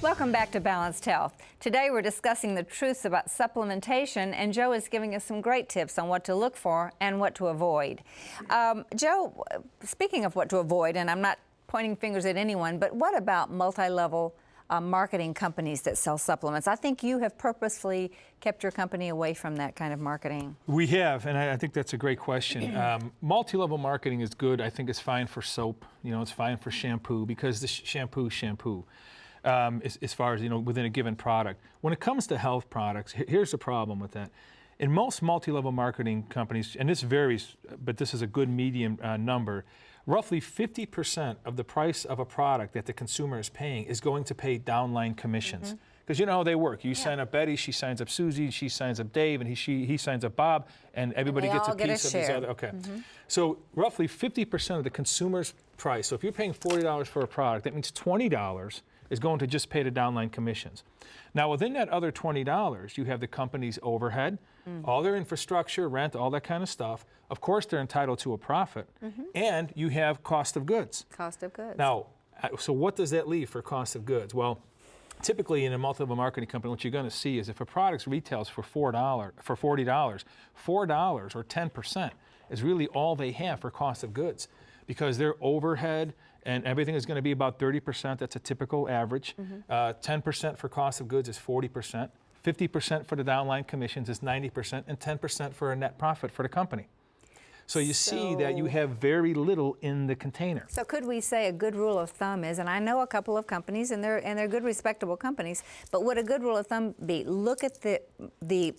Welcome back to Balanced Health. Today we're discussing the truths about supplementation, and Joe is giving us some great tips on what to look for and what to avoid. Joe, speaking of what to avoid, and I'm not pointing fingers at anyone, but what about multi-level marketing companies that sell supplements? I think you have purposefully kept your company away from that kind of marketing. We have, and I think that's a great question. Multi-level marketing is good. I think it's fine for soap. You know, it's fine for shampoo because the shampoo is shampoo. As far as, you know, within a given product. When it comes to health products, here's the problem with that. In most multi-level marketing companies, and this varies, but this is a good medium number, roughly 50% of the price of a product that the consumer is paying is going to pay downline commissions. Because you know how they work. You sign up Betty, she signs up Susie, she signs up Dave, and he signs up Bob, and everybody gets a piece of this other. Okay. So roughly 50% of the consumer's price. So if you're paying $40 for a product, that means $20 is going to just pay the downline commissions. Now within that other $20, you have the company's overhead, all their infrastructure, rent, all that kind of stuff. Of course, they're entitled to a profit, and you have cost of goods. Cost of goods. Now, so what does that leave for cost of goods? Well, typically in a multi-level marketing company, what you're going to see is if a product retails for $40, $4 or 10% is really all they have for cost of goods, because their overhead and everything is going to be about 30%. That's a typical average. 10% for cost of goods is 40%. 50% for the downline commissions is 90%, and 10% for a net profit for the company. So you see that you have very little in the container. So could we say a good rule of thumb is, and I know a couple of companies, and they're good, respectable companies, but would a good rule of thumb be, look at the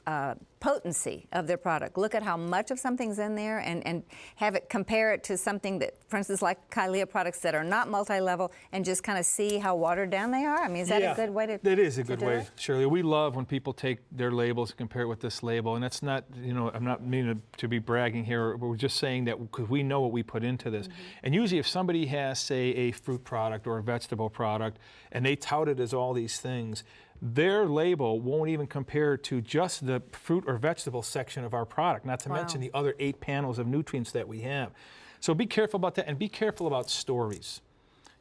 potency of their product. Look at how much of something's in there and have it, compare it to something that, for instance, like Kylie products that are not multi-level, and just kind of see how watered down they are? I mean, is that a good way to That is a good way, Shirley. We love when people take their labels and compare it with this label, and that's not, you know, I'm not meaning to be bragging here. We're just saying that because we know what we put into this. And usually if somebody has, say, a fruit product or a vegetable product, and they tout it as all these things, their label won't even compare to just the fruit or vegetable section of our product, not to mention the other 8 panels of nutrients that we have. So be careful about that, and be careful about stories.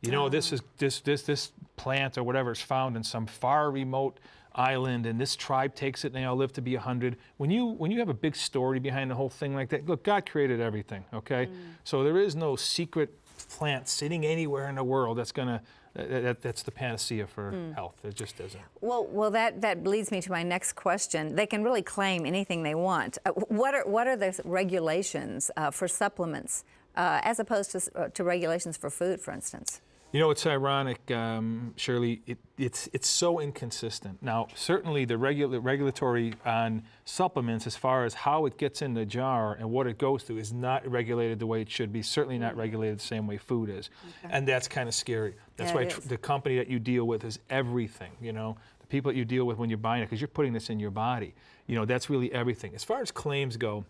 You know, this plant or whatever is found in some far remote island, and this tribe takes it and they all live to be 100. When you have a big story behind the whole thing like that, look, God created everything, okay? So there is no secret plant sitting anywhere in the world that's gonna that's the panacea for health. It just isn't. Well, that leads me to my next question. They can really claim anything they want. What are the regulations for supplements as opposed to regulations for food, for instance? You know, it's ironic, Shirley, it's so inconsistent. Now, certainly the regulatory on supplements, as far as how it gets in the jar and what it goes through, is not regulated the way it should be, certainly not regulated the same way food is. And that's kind of scary. That's why the company that you deal with is everything, you know. The people that you deal with when you're buying it, because you're putting this in your body, you know, that's really everything. As far as claims go,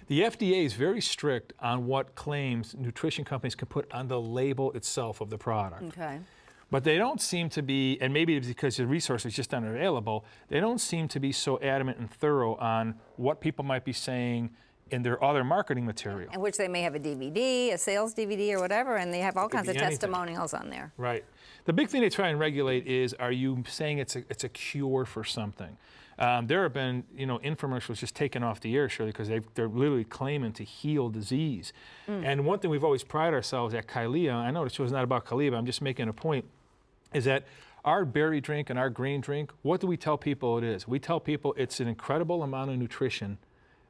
the FDA is very strict on what claims nutrition companies can put on the label itself of the product. Okay. But they don't seem to be, and maybe it's because the resources just aren't available, they don't seem to be so adamant and thorough on what people might be saying in their other marketing material. In which they may have a DVD, a sales DVD or whatever, and they have all kinds of testimonials on there. Right. The big thing they try and regulate is, are you saying it's a cure for something? There have been, you know, infomercials just taken off the air, Shirley, because they're literally claiming to heal disease. And one thing we've always prided ourselves at Kylie, I know the show's not about Kylie, but I'm just making a point, is that our berry drink and our green drink, what do we tell people it is? We tell people it's an incredible amount of nutrition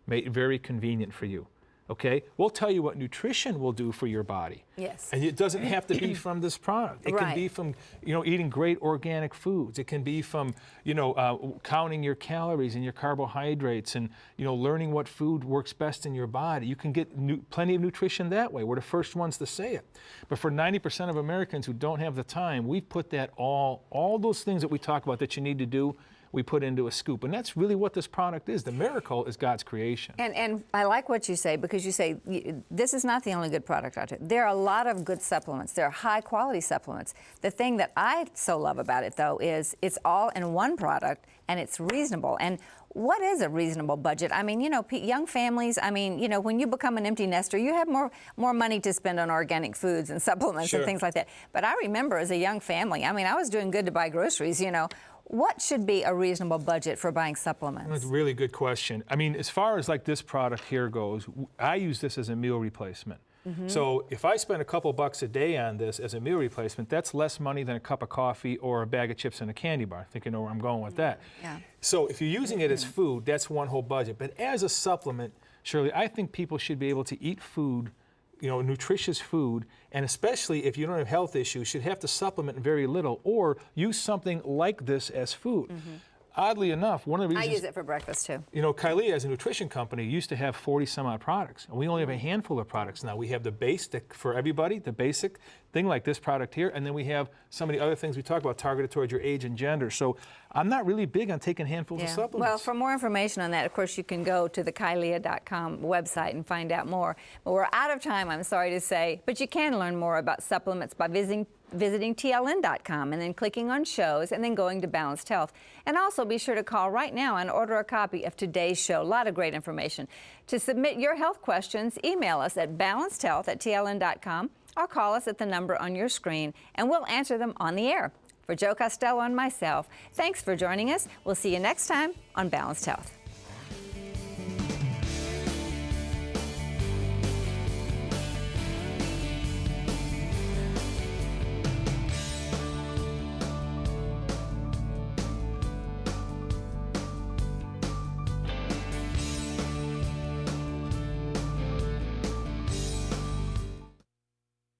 made very convenient for you. Okay, we'll tell you what nutrition will do for your body. Yes. And it doesn't have to be from this product. It can be from, you know, eating great organic foods. It can be from, you know, counting your calories and your carbohydrates, and, you know, learning what food works best in your body. You can get plenty of nutrition that way. We're the first ones to say it. But for 90% of Americans who don't have the time, we've put that all those things that we talk about that you need to do, we put into a scoop. And that's really what this product is. The miracle is God's creation. And I like what you say, because you say this is not the only good product out there. There are a lot of good supplements. There are high quality supplements. The thing that I so love about it, though, is it's all in one product and it's reasonable. And what is a reasonable budget? I mean, you know, young families, I mean, you know, when you become an empty nester, you have more money to spend on organic foods and supplements Sure. and things like that. But I remember as a young family, I mean, I was doing good to buy groceries, you know. What should be a reasonable budget for buying supplements? That's a really good question. I mean, as far as like this product here goes, I use this as a meal replacement. So if I spend a couple bucks a day on this as a meal replacement, that's less money than a cup of coffee or a bag of chips and a candy bar. I think you know where I'm going with that. Yeah. So if you're using it as food, that's one whole budget. But as a supplement, Shirley, I think people should be able to eat food, you know, nutritious food, and especially if you don't have health issues, should have to supplement very little or use something like this as food. Oddly enough, one of the I reasons— use it for breakfast too. you know, Kylie, as a nutrition company, used to have 40 some odd products, and we only have a handful of products now. We have the base for everybody, the basic thing like this product here, and then we have some of the other things we talk about targeted towards your age and gender. So I'm not really big on taking handfuls of supplements. Well, for more information on that, of course, you can go to the Kylia.com website and find out more. But we're out of time, I'm sorry to say, but you can learn more about supplements by visiting TLN.com and then clicking on shows and then going to Balanced Health. And also be sure to call right now and order a copy of today's show. A lot of great information. To submit your health questions, email us at balancedhealth@TLN.com or call us at the number on your screen and we'll answer them on the air. For Joe Costello and myself, thanks for joining us. We'll see you next time on Balanced Health.